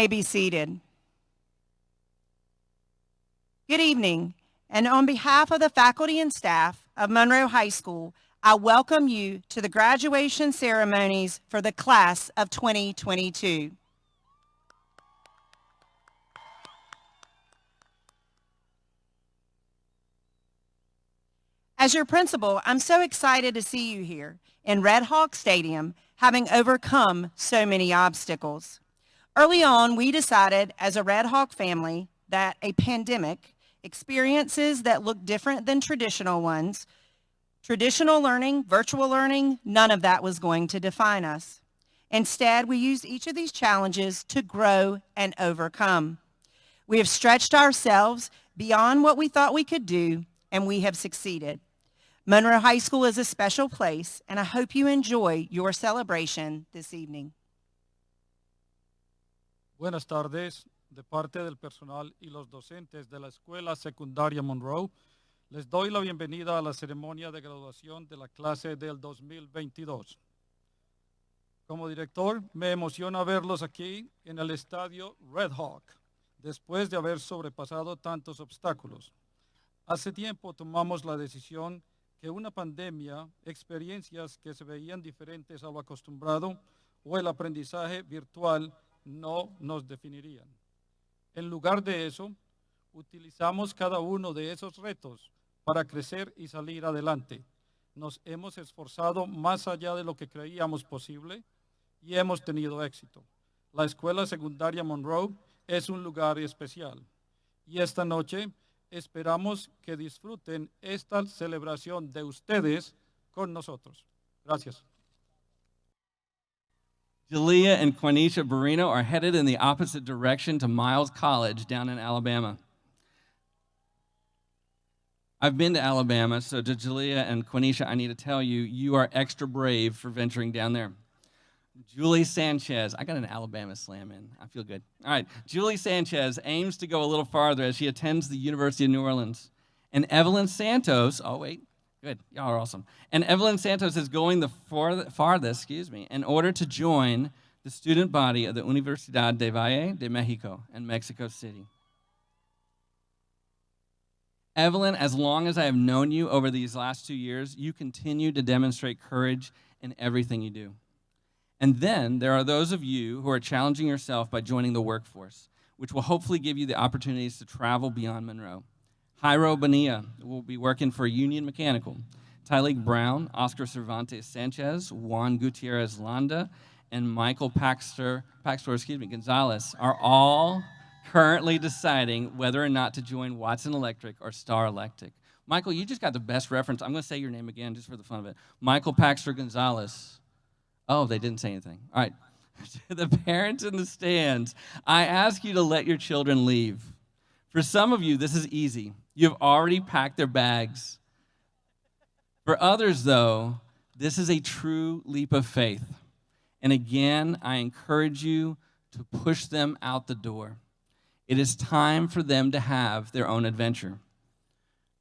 may be seated. Good evening, and on behalf of the faculty and staff of Monroe High School, I welcome you to the graduation ceremonies for the class of 2022. As your principal, I'm so excited to see you here in Red Hawk Stadium, having overcome so many obstacles. Early on, we decided as a Red Hawk family that a pandemic, experiences that look different than traditional ones, traditional learning, virtual learning, none of that was going to define us. Instead, we used each of these challenges to grow and overcome. We have stretched ourselves beyond what we thought we could do, and we have succeeded. Monroe High School is a special place, and I hope you enjoy your celebration this evening. Buenas tardes, de parte del personal y los docentes de la Escuela Secundaria Monroe, les doy la bienvenida a la ceremonia de graduación de la clase del 2022. Como director, me emociona verlos aquí en el estadio Red Hawk, después de haber sobrepasado tantos obstáculos. Hace tiempo tomamos la decisión que una pandemia, experiencias que se veían diferentes a lo acostumbrado o el aprendizaje virtual no nos definirían. En lugar de eso, utilizamos cada uno de esos retos para crecer y salir adelante. Nos hemos esforzado más allá de lo que creíamos posible y hemos tenido éxito. La Escuela Secundaria Monroe es un lugar especial y esta noche esperamos que disfruten esta celebración de ustedes con nosotros. Gracias. Jalea and Quanisha Barino are headed in the opposite direction to Miles College down in Alabama. I've been to Alabama, so to Jalea and Quanisha, I need to tell you, you are extra brave for venturing down there. Julie Sanchez, I got an Alabama slam in. I feel good. All right, Julie Sanchez aims to go a little farther as she attends the University of New Orleans. And Evelyn Santos, oh wait, good, y'all are awesome. And Evelyn Santos is going the farthest, in order to join the student body of the Universidad de Valle de Mexico in Mexico City. Evelyn, as long as I have known you over these last 2 years, you continue to demonstrate courage in everything you do. And then there are those of you who are challenging yourself by joining the workforce, which will hopefully give you the opportunities to travel beyond Monroe. Jairo Bonilla will be working for Union Mechanical. Tyleek Brown, Oscar Cervantes Sanchez, Juan Gutierrez Landa, and Michael Gonzalez are all currently deciding whether or not to join Watson Electric or Star Electric. Michael, you just got the best reference. I'm going to say your name again just for the fun of it. Michael Paxter Gonzalez. Oh, they didn't say anything. All right. To the parents in the stands, I ask you to let your children leave. For some of you, this is easy. You've already packed their bags. For others, though, this is a true leap of faith. And again, I encourage you to push them out the door. It is time for them to have their own adventure.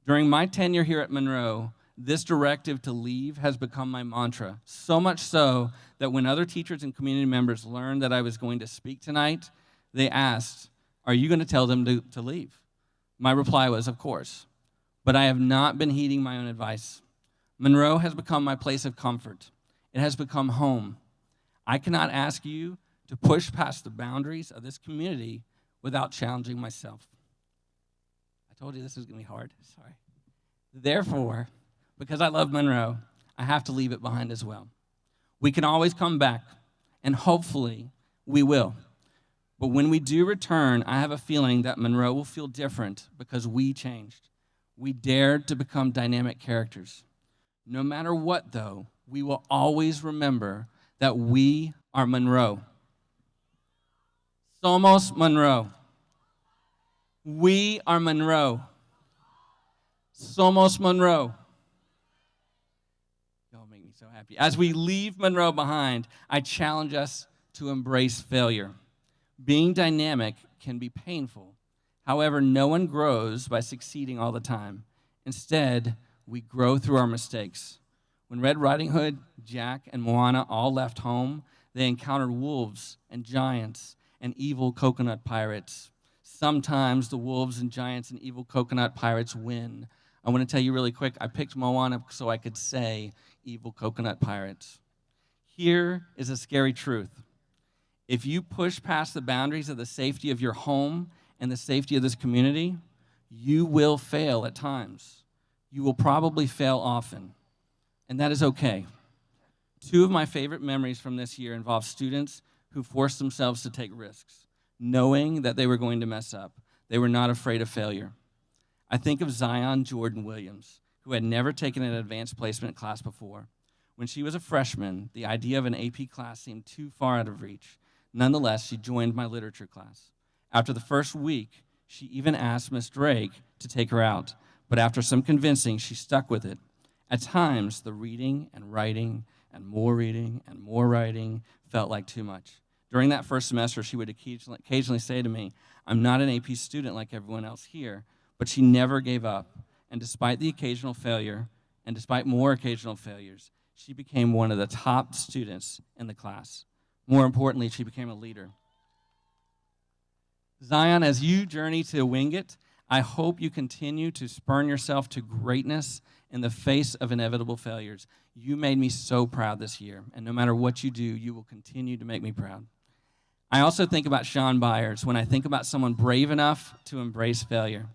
During my tenure here at Monroe, this directive to leave has become my mantra, so much so that when other teachers and community members learned that I was going to speak tonight, they asked, "Are you going to tell them to leave?" My reply was, "Of course." But I have not been heeding my own advice. Monroe has become my place of comfort. It has become home. I cannot ask you to push past the boundaries of this community without challenging myself. I told you this was going to be hard. Sorry. Therefore, because I love Monroe, I have to leave it behind as well. We can always come back, and hopefully we will. But when we do return, I have a feeling that Monroe will feel different because we changed. We dared to become dynamic characters. No matter what, though, we will always remember that we are Monroe. Somos Monroe. We are Monroe. Somos Monroe. Y'all make me so happy. As we leave Monroe behind, I challenge us to embrace failure. Being dynamic can be painful. However, no one grows by succeeding all the time. Instead, we grow through our mistakes. When Red Riding Hood, Jack, and Moana all left home, they encountered wolves and giants, and evil coconut pirates. Sometimes the wolves and giants and evil coconut pirates win. I want to tell you really quick, I picked Moana so I could say evil coconut pirates. Here is a scary truth. If you push past the boundaries of the safety of your home and the safety of this community, you will fail at times. You will probably fail often, and that is okay. Two of my favorite memories from this year involve students who forced themselves to take risks, knowing that they were going to mess up. They were not afraid of failure. I think of Zion Jordan Williams, who had never taken an advanced placement class before. When she was a freshman, the idea of an AP class seemed too far out of reach. Nonetheless, she joined my literature class. After the first week, she even asked Miss Drake to take her out, but after some convincing, she stuck with it. At times, the reading and writing and more writing felt like too much. During that first semester, she would occasionally say to me, "I'm not an AP student like everyone else here," but she never gave up. And despite the occasional failure, and despite more occasional failures, she became one of the top students in the class. More importantly, she became a leader. Zion, as you journey to wing it, I hope you continue to spurn yourself to greatness in the face of inevitable failures. You made me so proud this year, and no matter what you do, you will continue to make me proud. I also think about Sean Byers when I think about someone brave enough to embrace failure.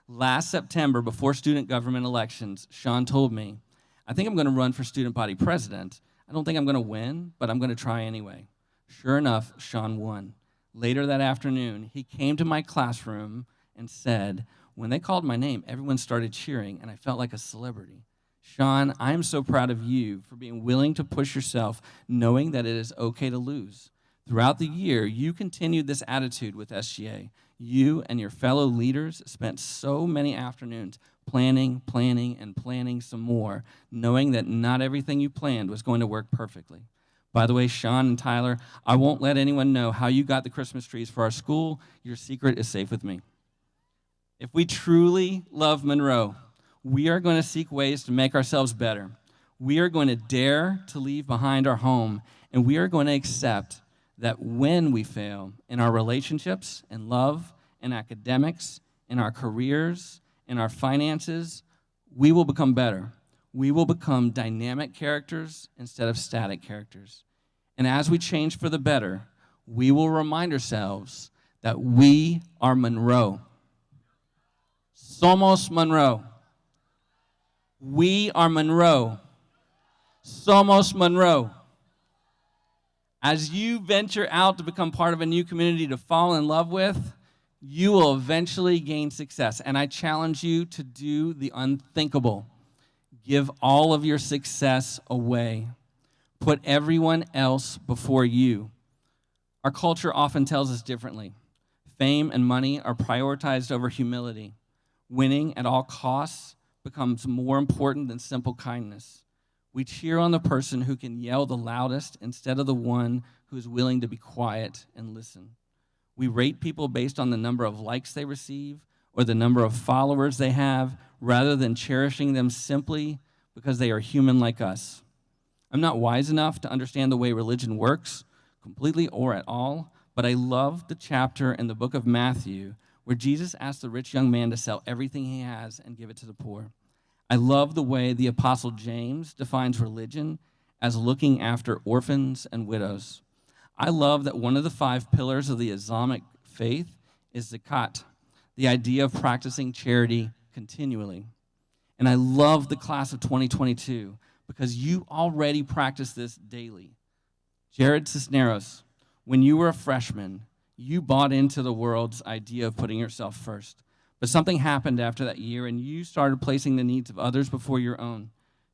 Last September, before student government elections, Sean told me, "I think I'm going to run for student body president. I don't think I'm going to win, but I'm going to try anyway." Sure enough, Sean won. Later that afternoon, he came to my classroom and said, "When they called my name, everyone started cheering, and I felt like a celebrity." Sean, I am so proud of you for being willing to push yourself, knowing that it is okay to lose. Throughout the year, you continued this attitude with SGA. You and your fellow leaders spent so many afternoons planning some more, knowing that not everything you planned was going to work perfectly. By the way, Sean and Tyler, I won't let anyone know how you got the Christmas trees for our school. Your secret is safe with me. If we truly love Monroe, we are going to seek ways to make ourselves better. We are going to dare to leave behind our home, and we are going to accept that when we fail in our relationships, in love, in academics, in our careers, in our finances, we will become better. We will become dynamic characters instead of static characters. And as we change for the better, we will remind ourselves that we are Monroe. Somos Monroe. We are Monroe. Somos Monroe. As you venture out to become part of a new community to fall in love with, you will eventually gain success. And I challenge you to do the unthinkable. Give all of your success away. Put everyone else before you. Our culture often tells us differently. Fame and money are prioritized over humility. Winning at all costs becomes more important than simple kindness. We cheer on the person who can yell the loudest instead of the one who is willing to be quiet and listen. We rate people based on the number of likes they receive or the number of followers they have, rather than cherishing them simply because they are human like us. I'm not wise enough to understand the way religion works, completely or at all, but I love the chapter in the book of Matthew where Jesus asked the rich young man to sell everything he has and give it to the poor. I love the way the Apostle James defines religion as looking after orphans and widows. I love that one of the 5 pillars of the Islamic faith is zakat, the idea of practicing charity continually. And I love the class of 2022 because you already practice this daily. Jared Cisneros, when you were a freshman, you bought into the world's idea of putting yourself first. But something happened after that year, and you started placing the needs of others before your own.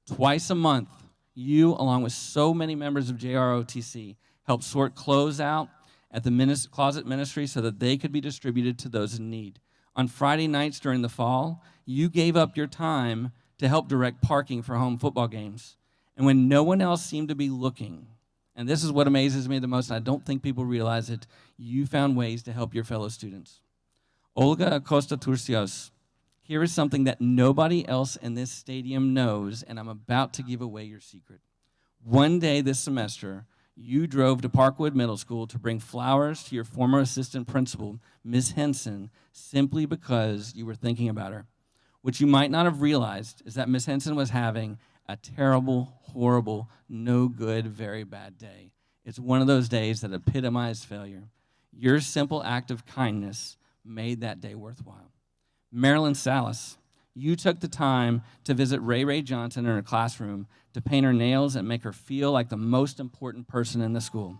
Twice a month, you, along with so many members of JROTC, helped sort clothes out at the closet ministry so that they could be distributed to those in need. On Friday nights during the fall, you gave up your time to help direct parking for home football games. And when no one else seemed to be looking, and this is what amazes me the most, and I don't think people realize it, you found ways to help your fellow students. Olga Acosta Turcios, here is something that nobody else in this stadium knows, and I'm about to give away your secret. One day this semester, You drove to Parkwood Middle School to bring flowers to your former assistant principal, Ms. Henson, simply because you were thinking about her. What you might not have realized is that Ms. Henson was having a terrible, horrible, no good, very bad day. It's one of those days that epitomized failure. Your simple act of kindness made that day worthwhile. Marilyn Salas, you took the time to visit Ray Ray Johnson in her classroom to paint her nails and make her feel like the most important person in the school.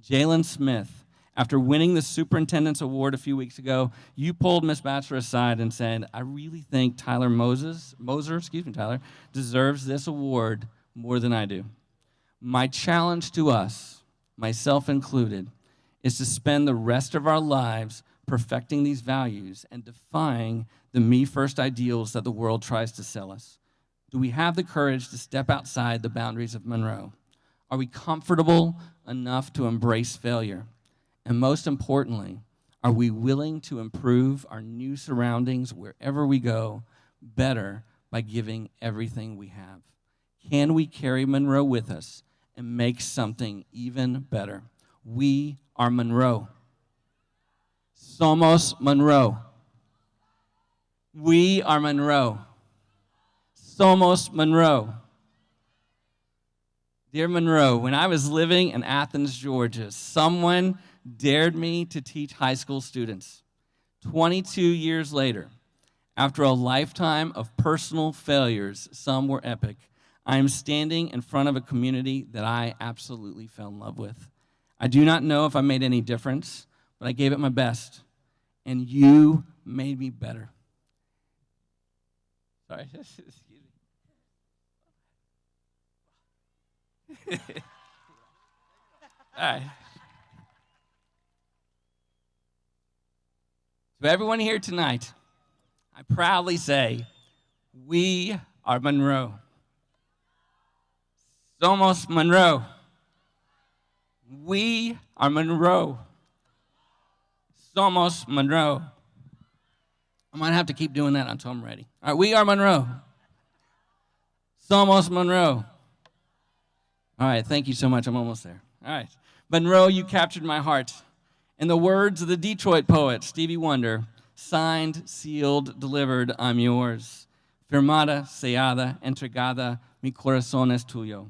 Jalen Smith, after winning the superintendent's award a few weeks ago, you pulled Miss Batchelor aside and said, I really think Tyler Moser, deserves this award more than I do. My challenge to us, myself included, is to spend the rest of our lives perfecting these values and defying the me-first ideals that the world tries to sell us. Do we have the courage to step outside the boundaries of Monroe? Are we comfortable enough to embrace failure? And most importantly, are we willing to improve our new surroundings wherever we go better by giving everything we have? Can we carry Monroe with us and make something even better? We are Monroe. Somos Monroe. We are Monroe. Somos Monroe. Dear Monroe, when I was living in Athens, Georgia, someone dared me to teach high school students. 22 years later, after a lifetime of personal failures, some were epic, I am standing in front of a community that I absolutely fell in love with. I do not know if I made any difference, but I gave it my best, and you made me better. Sorry, excuse me. All right. To everyone here tonight, I proudly say, we are Monroe. Somos Monroe. We are Monroe. Somos Monroe. I might have to keep doing that until I'm ready. All right, we are Monroe. Somos Monroe. All right, thank you so much. I'm almost there. All right. Monroe, you captured my heart. In the words of the Detroit poet, Stevie Wonder, signed, sealed, delivered, I'm yours. Firmada, sellada, entregada, mi corazón es tuyo.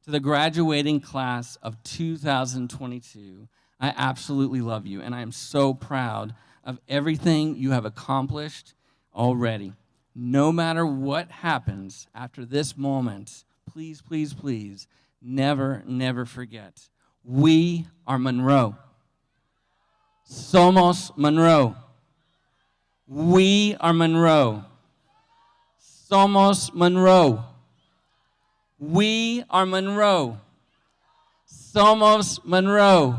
To the graduating class of 2022, I absolutely love you, and I am so proud of everything you have accomplished already. No matter what happens after this moment, please, please, please, never, never forget. We are Monroe. Somos Monroe. We are Monroe. Somos Monroe. We are Monroe. Somos Monroe.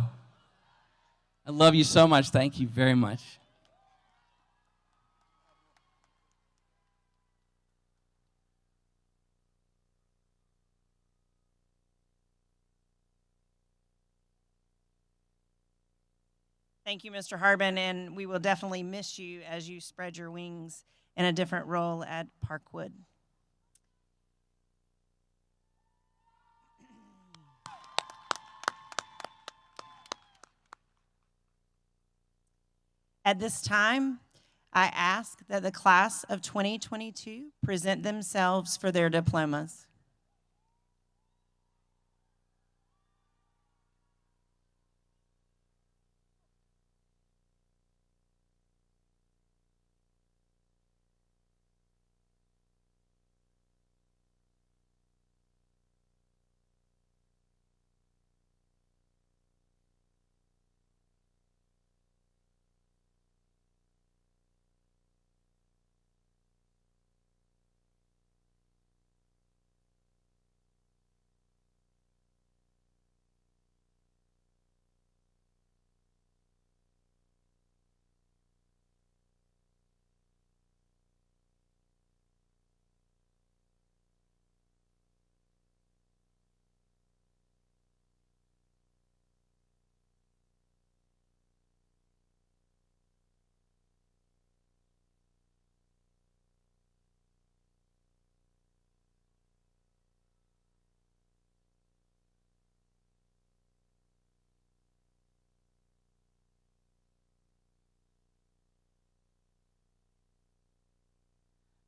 I love you so much. Thank you very much. Thank you, Mr. Harbin, and we will definitely miss you as you spread your wings in a different role at Parkwood. At this time, I ask that the class of 2022 present themselves for their diplomas.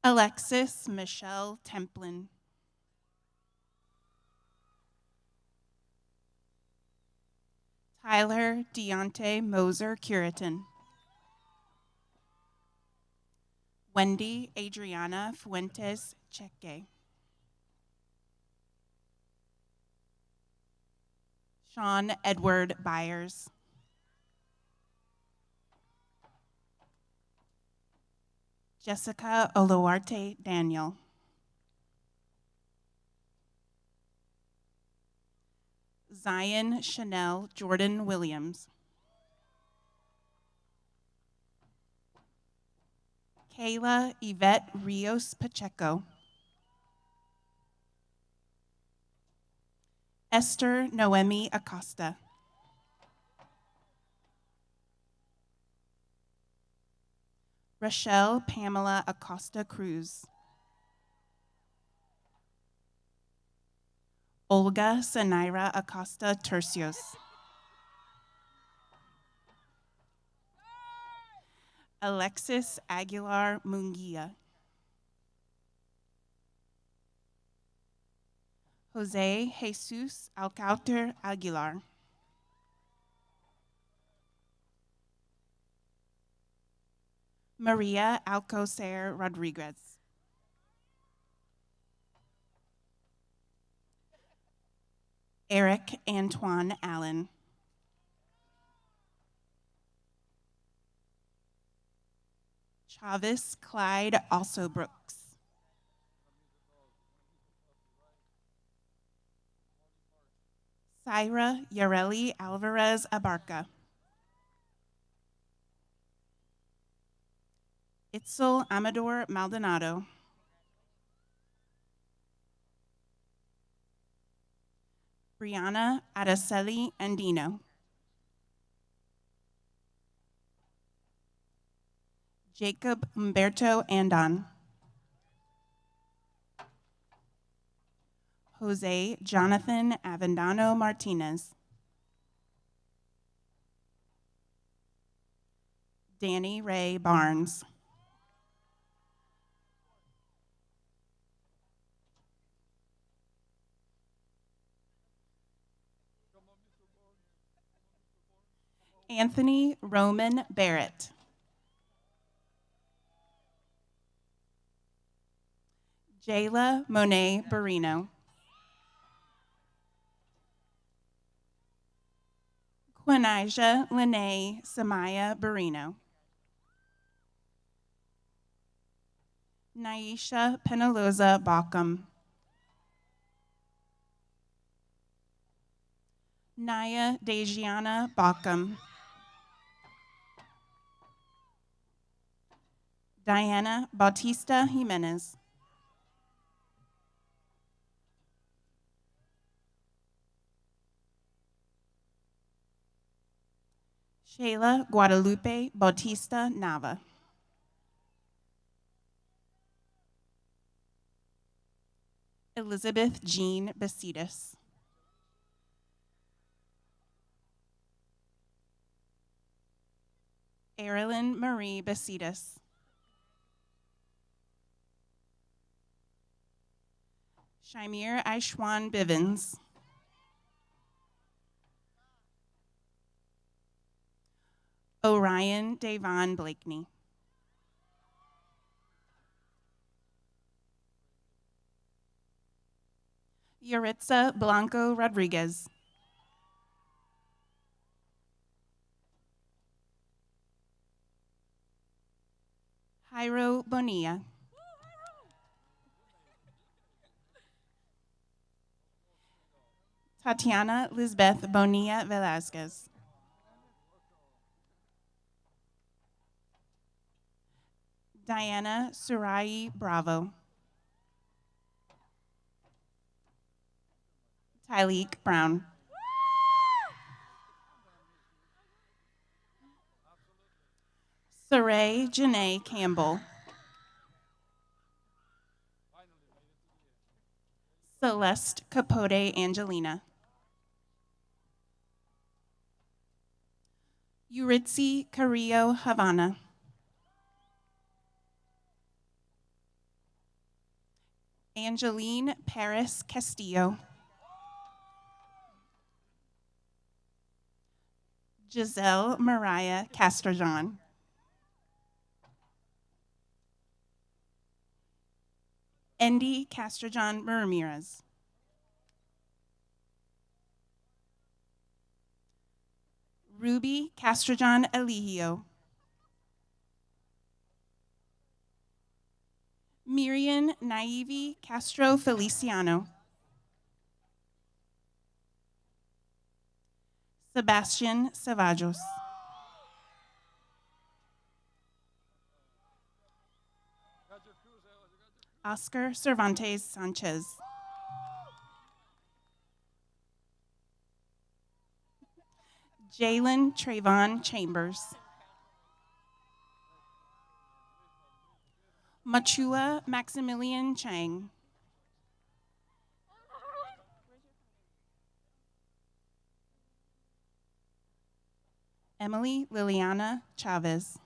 Alexis Michelle Templin. Tyler Deontay Moser Curitan. Wendy Adriana Fuentes Cheque. Sean Edward Byers. Jessica Oluwarte Daniel. Zion Chanel Jordan Williams. Kayla Yvette Rios Pacheco. Esther Noemi Acosta. Rochelle Pamela Acosta Cruz. Olga Sanaira Acosta Tercios. Alexis Aguilar Munguia. Jose Jesus Alcauter Aguilar. Maria Alcocer Rodriguez. Eric Antoine Allen. Chavis Clyde Also Brooks. Syra Yareli Alvarez Abarca. Itzel Amador Maldonado. Brianna Adaceli Andino. Jacob Humberto Andon. Jose Jonathan Avendano Martinez. Danny Ray Barnes. Anthony Roman Barrett. Jayla Monet Barino. Quinija Lene Samaya Barino. Naisha Penaloza Baucom. Naya Dejiana Baucom. Diana Bautista Jimenez. Shayla Guadalupe Bautista Nava. Elizabeth Jean Basidas. Erilyn Marie Basidas. Shimir Aishwan Bivens. Orion Davon Blakeney. Yuritsa Blanco Rodriguez. Jairo Bonilla. Tatiana Lisbeth Bonilla Velazquez. Diana Surai Bravo. Tyleek Brown. Saray Janae Campbell. Celeste Capote Angelina. Yuritsi Carrillo Havana. Angeline Paris Castillo. Giselle Mariah Castrojohn. Andy Castrojohn Ramirez. Ruby Castrojohn Eligio. Miriam Naive Castro Feliciano. Sebastian Savajos. Oscar Cervantes Sanchez. Jalen Trayvon Chambers. Machua Maximilian Chang. Emily Liliana Chavez.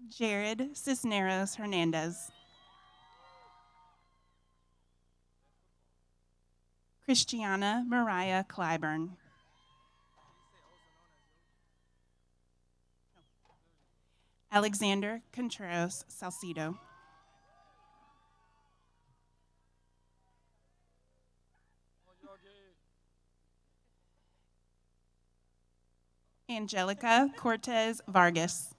Jared Cisneros Hernandez. Christiana Mariah Clyburn. Alexander Contreras Salcido. Angelica Cortez Vargas.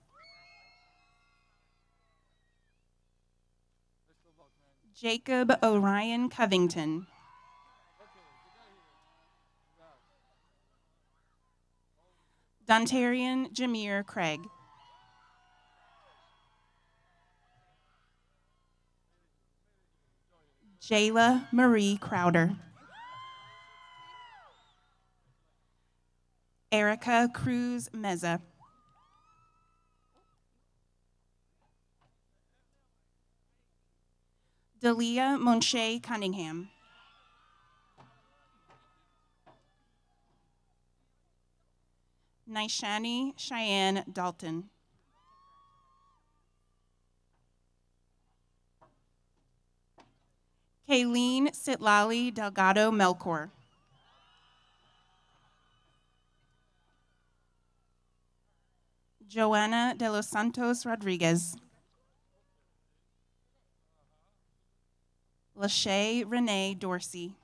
Jacob Orion Covington. Dontarian Jameer Craig. Jayla Marie Crowder. Erica Cruz Meza. Dalia Monche Cunningham. Naishani Cheyenne Dalton. Kayleen Sitlali Delgado Melkor. Joanna de los Santos Rodriguez. Lachey Renee Dorsey.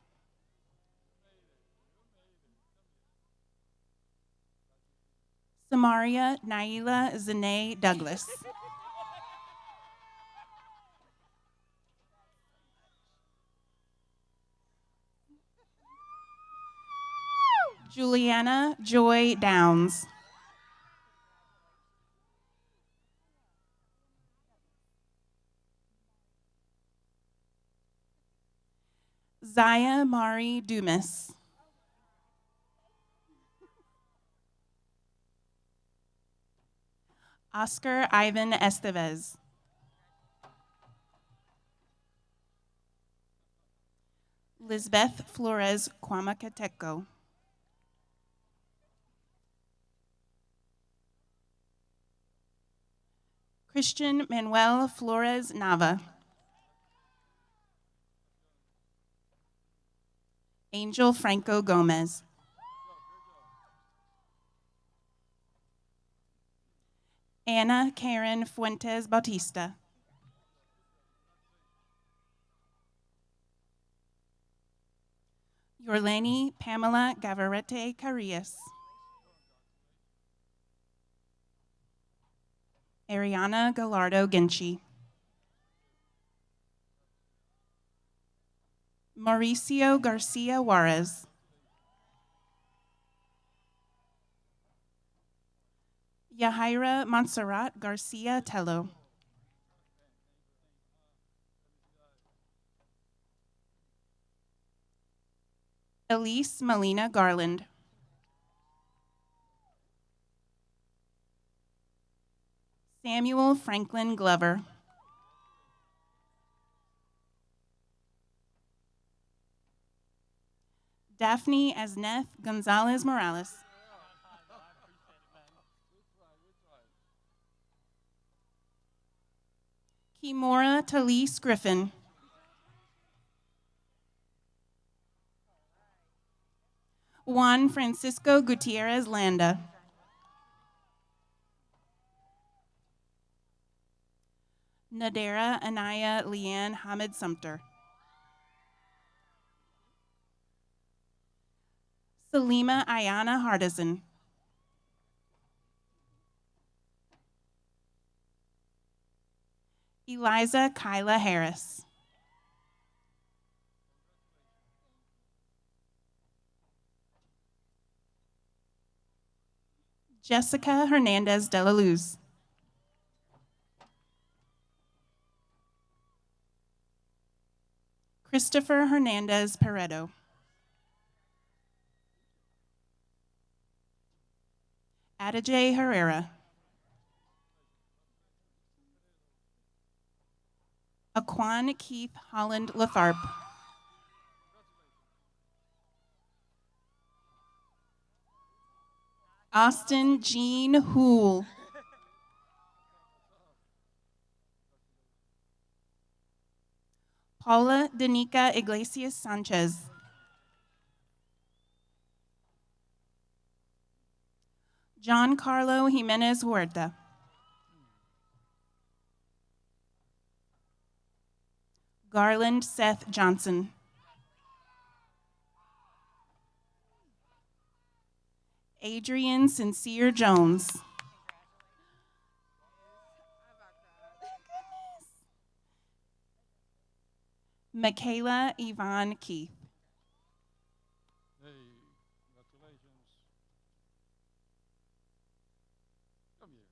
Samaria Naila Zane Douglas. Juliana Joy Downs. Zaya Mari Dumas. Oscar Ivan Estevez. Lisbeth Flores Kwamacateco. Christian Manuel Flores Nava. Angel Franco Gomez. Anna Karen Fuentes Bautista. Yorleni Pamela Gavarete Carillas. Ariana Gallardo Ginchi. Mauricio Garcia Juarez. Yahaira Montserrat Garcia Tello. Elise Melina Garland. Samuel Franklin Glover. Daphne Asneth Gonzalez Morales. Kimora Talise Griffin. Juan Francisco Gutierrez Landa. Nadera Anaya Leanne Hamid Sumter. Salima Ayana Hardison. Eliza Kyla Harris. Jessica Hernandez de la Luz. Christopher Hernandez Peredo. Adajay Herrera. Aquan Keith Holland Latharp. Austin Jean Hool. Paula Danica Iglesias Sanchez. John Carlo Jimenez Huerta. Garland Seth Johnson. Adrian Sincere Jones. Michaela Yvonne Keith. Hey, congratulations. Come here.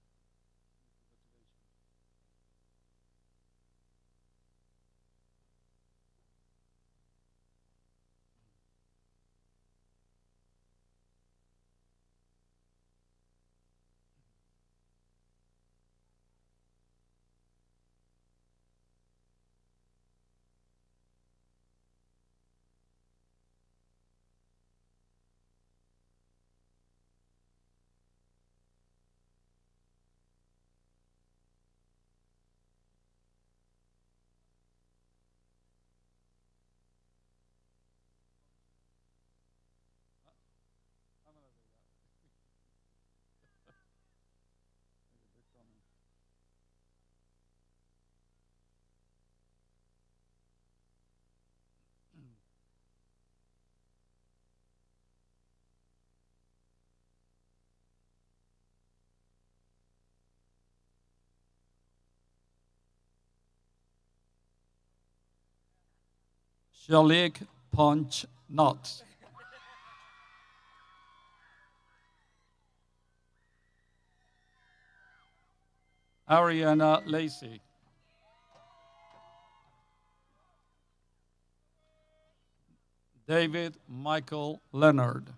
Shalik Punch Nuts. Ariana Lacey. David Michael Leonard.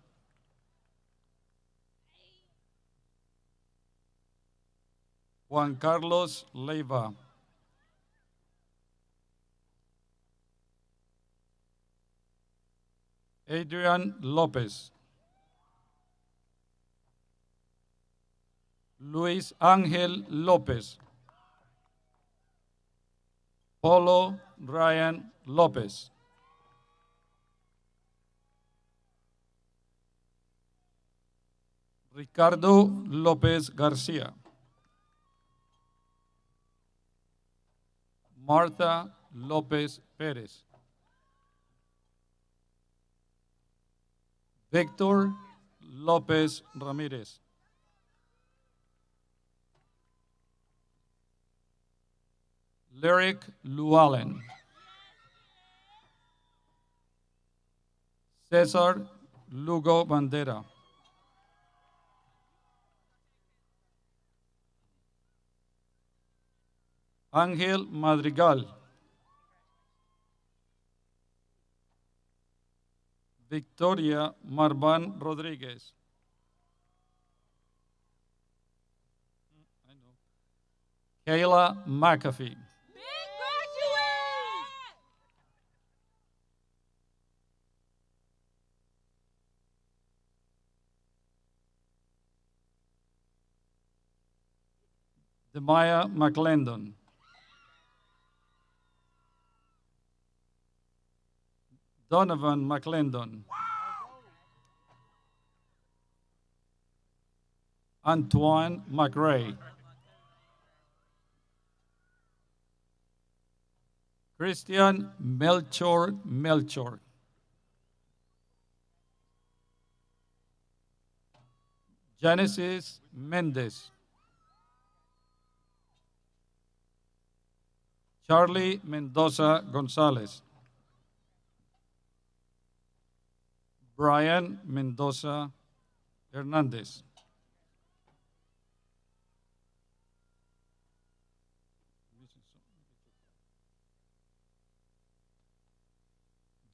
Juan Carlos Leiva. Adrian Lopez. Luis Ángel López. Polo Ryan López. Ricardo López García. Marta López Pérez. Víctor López Ramírez. Lyric Llewellyn. César Lugo Bandera. Ángel Madrigal. Victoria Marván Rodríguez. Kayla McAfee. Demaya McClendon. Donovan McClendon. Antoine McRae. Christian Melchor. Genesis Mendez. Charlie Mendoza Gonzalez. Brian Mendoza Hernandez.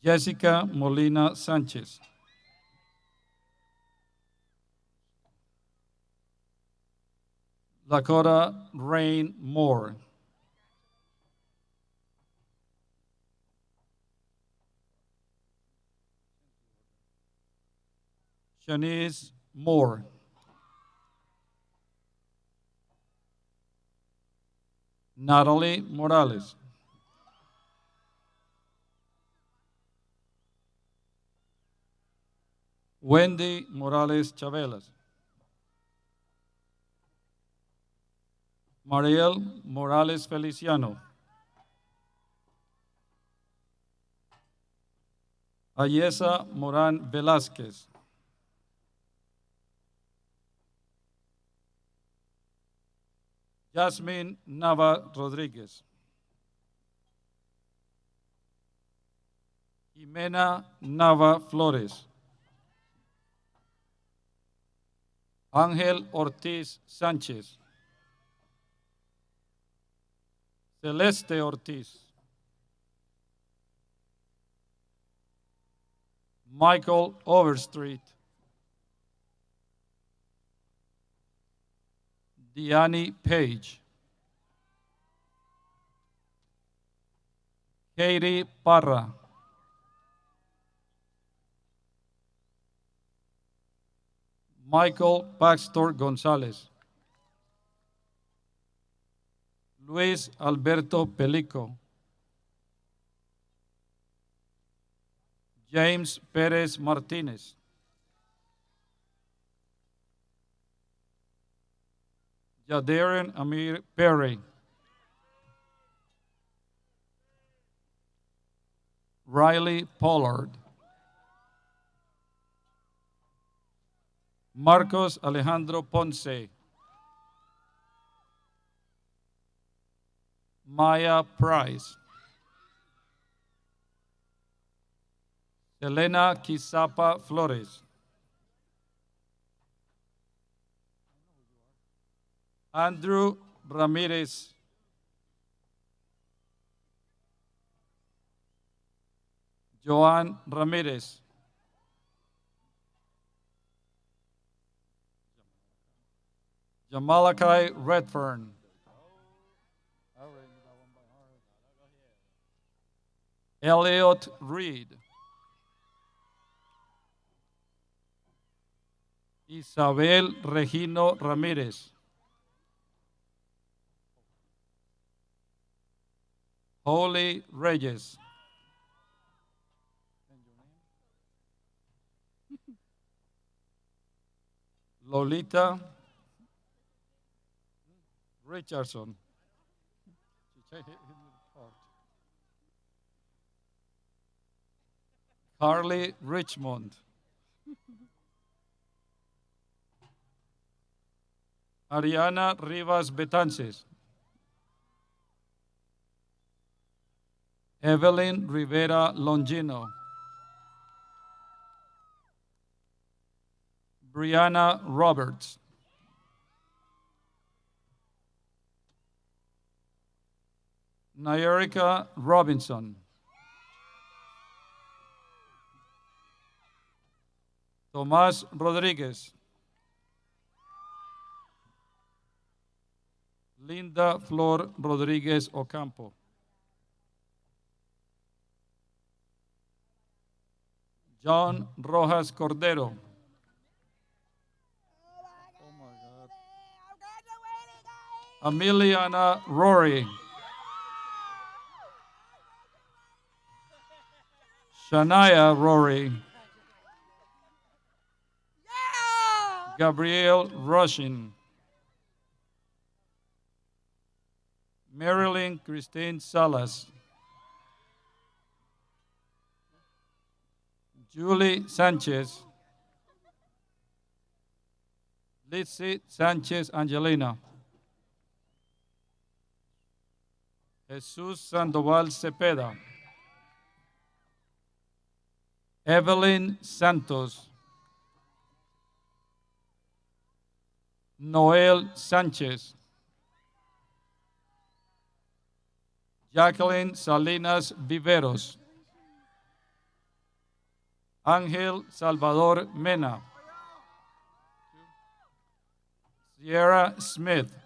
Jessica Molina Sanchez. Lakota Rain Moore. Shanice Moore. Natalie Morales. Wendy Morales Chavelas. Mariel Morales Feliciano. Ayesa Moran Velázquez. Jasmine Nava Rodríguez. Jimena Nava Flores. Ángel Ortiz Sánchez. Celeste Ortiz. Michael Overstreet. Diani Page. Katie Parra. Michael Paxtor González. Luis Alberto Pelico. James Pérez Martínez. Yadaren Amir Perry. Riley Pollard. Marcos Alejandro Ponce. Maya Price. Elena Quisapa Flores. Andrew Ramirez. Joan Ramirez. Jamalakai Redfern. Elliot Reed. Isabel Regino Ramírez. Holly Reyes. Lolita Richardson. Carly Richmond. Ariana Rivas Betances. Evelyn Rivera Longino. Brianna Roberts. Nayarika Robinson. Tomás Rodríguez. Linda Flor Rodríguez Ocampo. John Rojas Cordero. Emiliana Rory. Shania Rory. Gabrielle Rushin. Marilyn Christine Salas. Julie Sanchez. Lizzie Sanchez Angelina. Jesús Sandoval Cepeda. Evelyn Santos. Noel Sánchez. Jacqueline Salinas Viveros. Ángel Salvador Mena. Sierra Smith.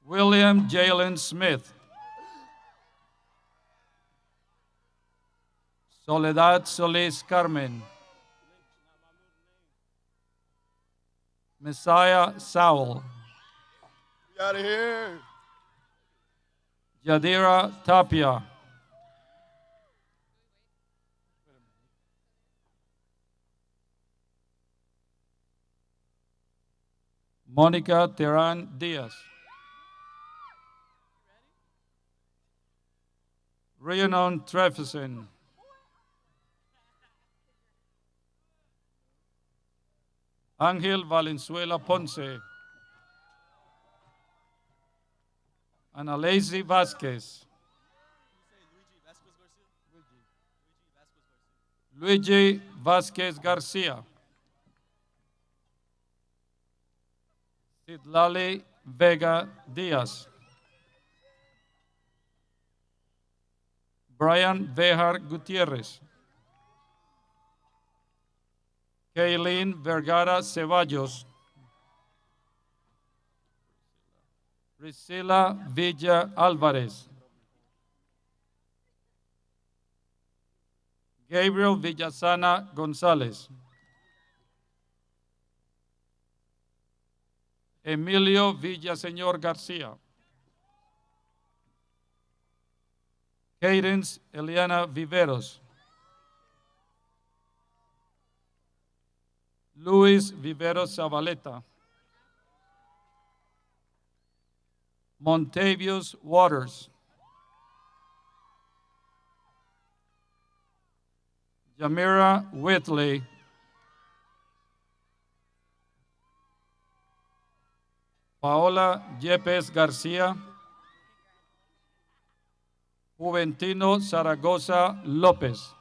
William Jalen Smith. Soledad Solis Carmen. Messiah Sowell. Get out of here. Yadira Tapia. Monica Terán Díaz. Rhiannon Trefison. Ángel Valenzuela Ponce. Ana Lacy Vázquez. Luigi Vázquez García. Citlali Vega Díaz. Brian Bejar Gutiérrez. Kaylin Vergara Ceballos. Priscila Villa Álvarez. Gabriel Villasana González. Emilio Villaseñor García. Cadence Eliana Viveros. Luis Viveros Zabaleta. Montavious Waters. Yamira Whitley. Paola Yepes García. Juventino Zaragoza López.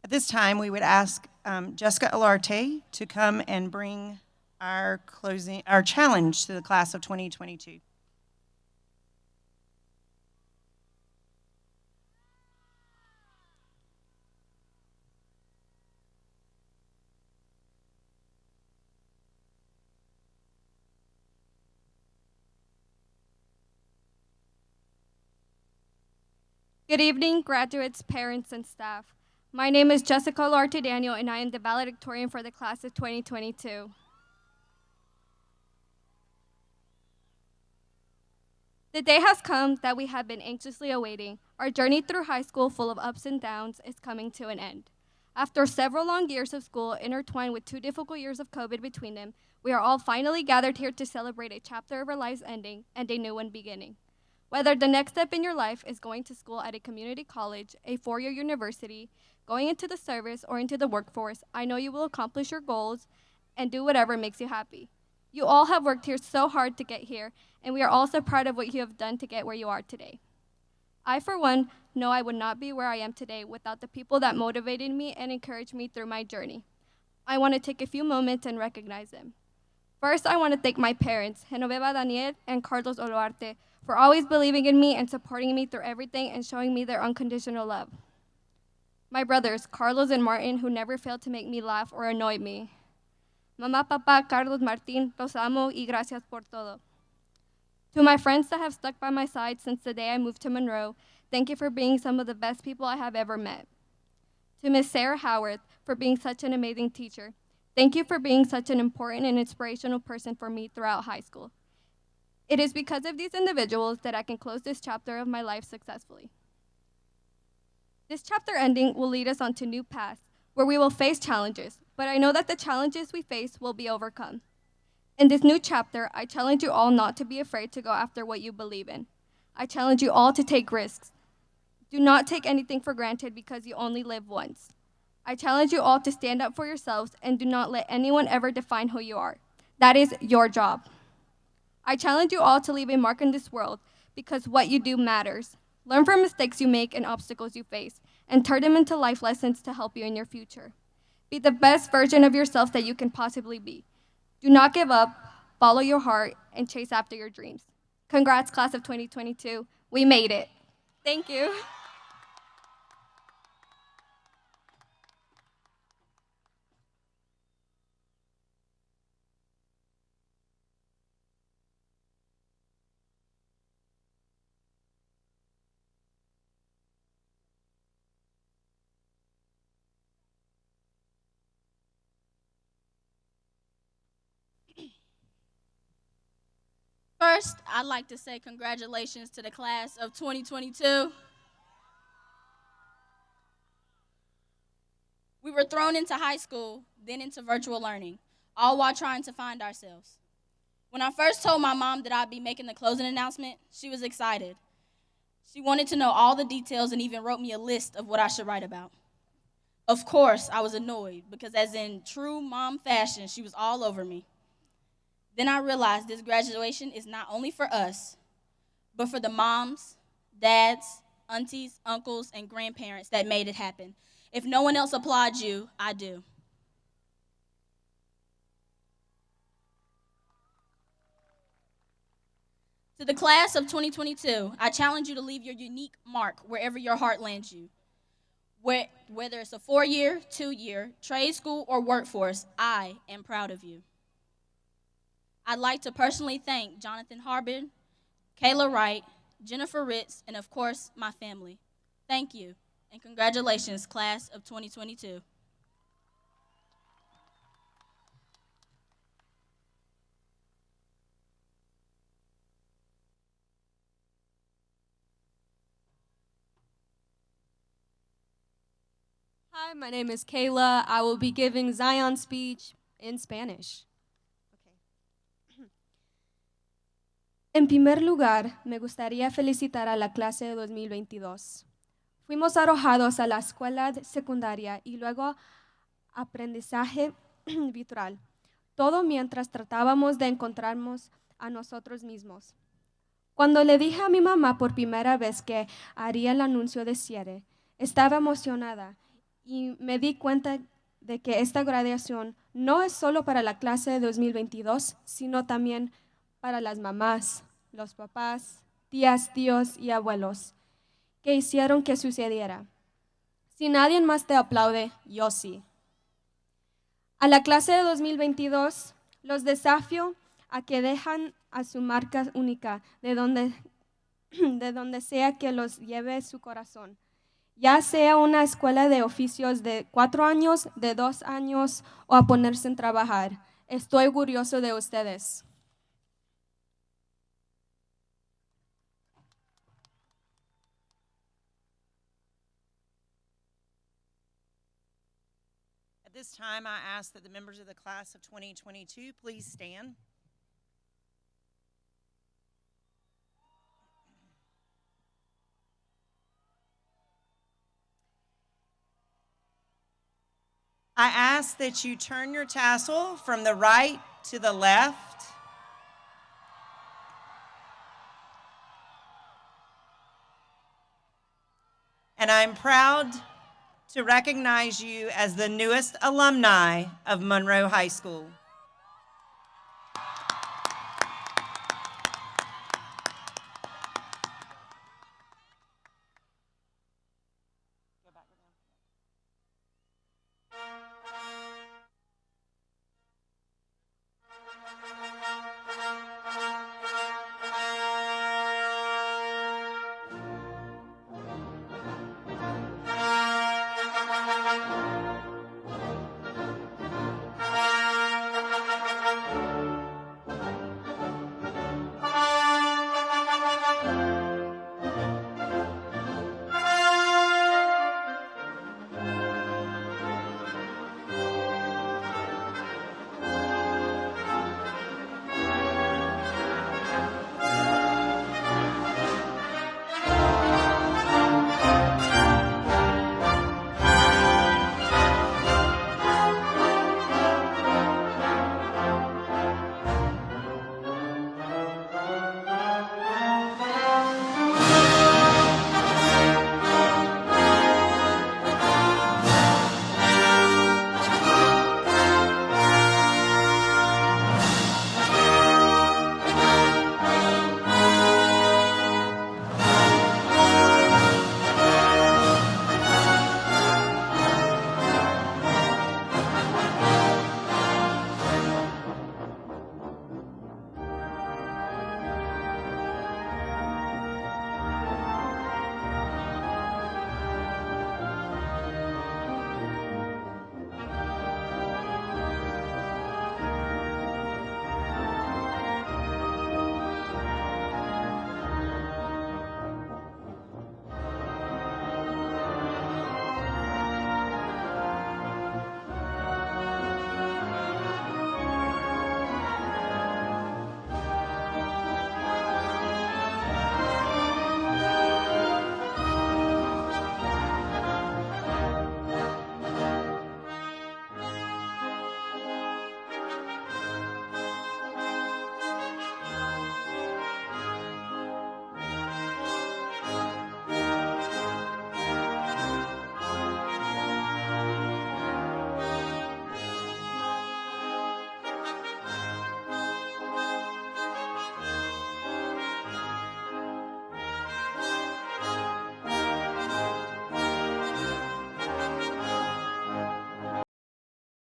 At this time, we would ask Jessica Alarte to come and bring our challenge to the class of 2022. Good evening, graduates, parents, and staff. My name is Jessica Larte Daniel, and I am the valedictorian for the class of 2022. The day has come that we have been anxiously awaiting. Our journey through high school, full of ups and downs, is coming to an end. After several long years of school intertwined with 2 difficult years of COVID between them, we are all finally gathered here to celebrate a chapter of our lives ending and a new one beginning. Whether the next step in your life is going to school at a community college, a four-year university, going into the service, or into the workforce, I know you will accomplish your goals and do whatever makes you happy. You all have worked here so hard to get here, and we are all so proud of what you have done to get where you are today. I, for one, know I would not be where I am today without the people that motivated me and encouraged me through my journey. I want to take a few moments and recognize them. First, I want to thank my parents, Genoveva Daniel and Carlos Oluarte, for always believing in me and supporting me through everything and showing me their unconditional love. My brothers, Carlos and Martin, who never failed to make me laugh or annoy me. Mamá, papá, Carlos, Martín, los amo y gracias por todo. To my friends that have stuck by my side since the day I moved to Monroe, thank you for being some of the best people I have ever met. To Miss Sarah Howard, for being such an amazing teacher. Thank you for being such an important and inspirational person for me throughout high school. It is because of these individuals that I can close this chapter of my life successfully. This chapter ending will lead us onto new paths where we will face challenges, but I know that the challenges we face will be overcome. In this new chapter, I challenge you all not to be afraid to go after what you believe in. I challenge you all to take risks. Do not take anything for granted because you only live once. I challenge you all to stand up for yourselves and do not let anyone ever define who you are. That is your job. I challenge you all to leave a mark in this world because what you do matters. Learn from mistakes you make and obstacles you face, and turn them into life lessons to help you in your future. Be the best version of yourself that you can possibly be. Do not give up, follow your heart, and chase after your dreams. Congrats, class of 2022. We made it. Thank you. First, I'd like to say congratulations to the class of 2022. We were thrown into high school, then into virtual learning, all while trying to find ourselves. When I first told my mom that I'd be making the closing announcement, she was excited. She wanted to know all the details and even wrote me a list of what I should write about. Of course, I was annoyed because, as in true mom fashion, she was all over me. Then I realized this graduation is not only for us, but for the moms, dads, aunties, uncles, and grandparents that made it happen. If no one else applauds you, I do. To the class of 2022, I challenge you to leave your unique mark wherever your heart lands you. Whether it's a 4-year, 2-year, trade school, or workforce, I am proud of you. I'd like to personally thank Jonathan Harbin, Kayla Wright, Jennifer Ritz, and of course, my family. Thank you, and congratulations, class of 2022. Hi, my name is Kayla. I will be giving Zion's speech in Spanish. En primer lugar, me gustaría felicitar a la clase de 2022. Fuimos arrojados a la escuela secundaria y luego aprendizaje virtual, todo mientras tratábamos de encontrarnos a nosotros mismos. Cuando le dije a mi mamá por primera vez que haría el anuncio de cierre, estaba emocionada y me di cuenta de que esta graduación no es solo para la clase de 2022, sino también para las mamás, los papás, tías, tíos y abuelos que hicieron que sucediera. Si nadie más te aplaude, yo sí. A la clase de 2022 los desafío a que dejan a su marca única de donde sea que los lleve su corazón. Ya sea una escuela de oficios de 4 años, de 2 años o a ponerse en trabajar. Estoy orgulloso de ustedes. At this time, I ask that the members of the class of 2022 please stand. I ask that you turn your tassel from the right to the left. And I'm proud to recognize you as the newest alumni of Monroe High School.